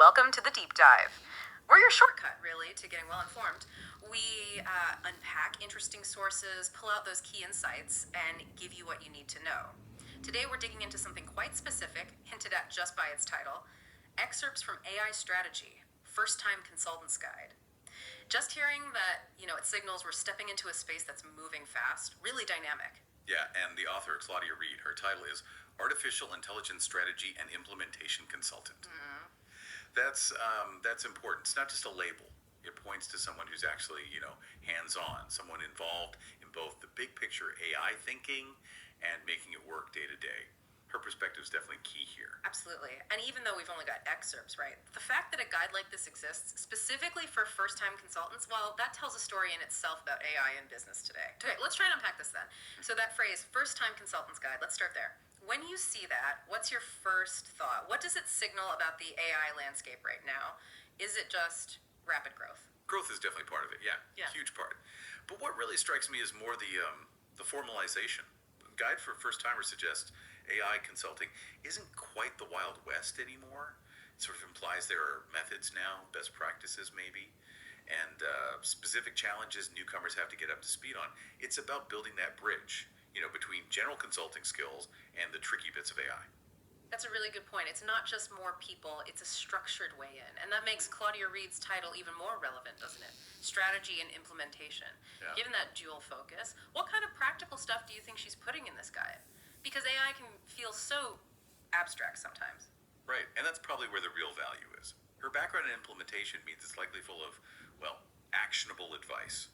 welcome to the Deep Dive. We're your shortcut, really, to getting well informed. We unpack interesting sources, pull out those key insights, and give you what you need to know. Today we're digging into something quite specific, hinted at just by its title, Excerpts from AI Strategy, First-Time Consultant's Guide. Just hearing that, it signals we're stepping into a space that's moving fast, really dynamic. Yeah, and the author, Claudia Reid, her title is Artificial Intelligence Strategy and Implementation Consultant. Mm-hmm. That's important. It's not just a label. It points to someone who's actually, hands-on, someone involved in both the big picture AI thinking and making it work day to day. Her perspective is definitely key here. Absolutely. And even though we've only got excerpts, right? The fact that a guide like this exists specifically for first-time consultants, well, that tells a story in itself about AI in business today. Okay, let's try and unpack this then. So that phrase, first-time consultant's guide, let's start there. When you see that, what's your first thought? What does it signal about the AI landscape right now? Is it just rapid growth? Growth is definitely part of it, yeah. Huge part. But what really strikes me is more the formalization. The guide for first-timers suggests AI consulting isn't quite the Wild West anymore. It sort of implies there are methods now, best practices maybe, and specific challenges newcomers have to get up to speed on. It's about building that bridge, between general consulting skills and the tricky bits of AI. That's a really good point. It's not just more people, it's a structured way in. And that makes Claudia Reid's title even more relevant, doesn't it? Strategy and implementation. Yeah. Given that dual focus, what kind of practical stuff do you think she's putting in this guide? Because AI can feel so abstract sometimes. Right, and that's probably where the real value is. Her background in implementation means it's likely full of, actionable advice.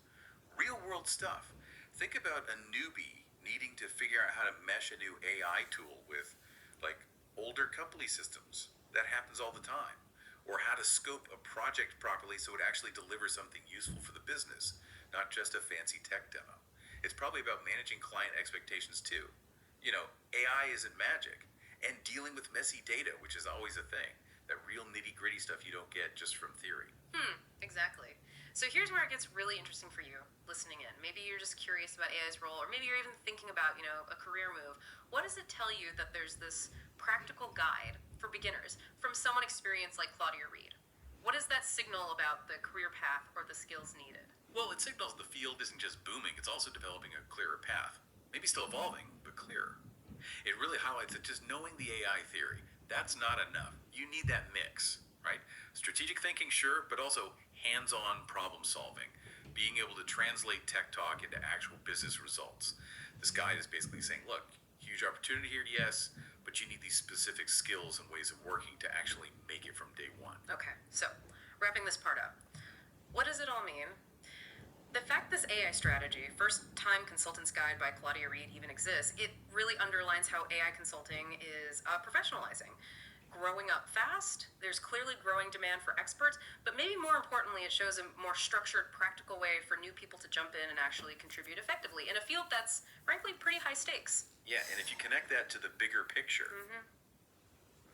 Real-world stuff. Think about a newbie needing to figure out how to mesh a new AI tool with, older company systems. That happens all the time. Or how to scope a project properly so it actually delivers something useful for the business, not just a fancy tech demo. It's probably about managing client expectations too. AI isn't magic. And dealing with messy data, which is always a thing. That real nitty-gritty stuff you don't get just from theory. Exactly. So here's where it gets really interesting for you listening in. Maybe you're just curious about AI's role, or maybe you're even thinking about, a career move. What does it tell you that there's this practical guide for beginners from someone experienced like Claudia Reid? What does that signal about the career path or the skills needed? Well, it signals the field isn't just booming, it's also developing a clearer path. Maybe still evolving, but clearer. It really highlights that just knowing the AI theory, that's not enough. You need that mix, right? Strategic thinking, sure, but also hands-on problem solving, being able to translate tech talk into actual business results. This guide is basically saying, look, huge opportunity here, yes, but you need these specific skills and ways of working to actually make it from day one. Okay, so wrapping this part up, what does it all mean? The fact this AI strategy, First-Time Consultant's Guide by Claudia Reid, even exists, it really underlines how AI consulting is professionalizing. Growing up fast, there's clearly growing demand for experts, but maybe more importantly, it shows a more structured, practical way for new people to jump in and actually contribute effectively in a field that's, frankly, pretty high stakes. Yeah, and if you connect that to the bigger picture,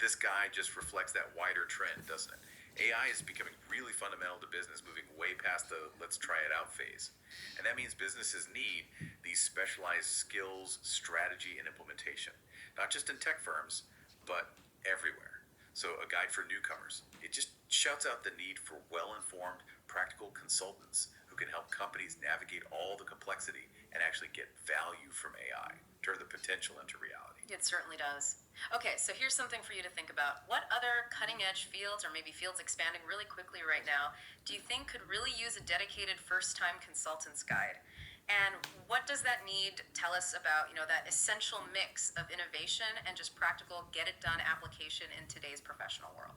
this guide just reflects that wider trend, doesn't it? AI is becoming really fundamental to business, moving way past the let's try it out phase. And that means businesses need these specialized skills, strategy, and implementation, not just in tech firms, but everywhere. So a guide for newcomers. It just shouts out the need for well-informed, practical consultants who can help companies navigate all the complexity and actually get value from AI, turn the potential into reality. It certainly does. Okay, so here's something for you to think about. What other cutting-edge fields, or maybe fields expanding really quickly right now, do you think could really use a dedicated first-time consultant's guide? And what does that need tell us about, that essential mix of innovation and just practical get-it-done application in today's professional world?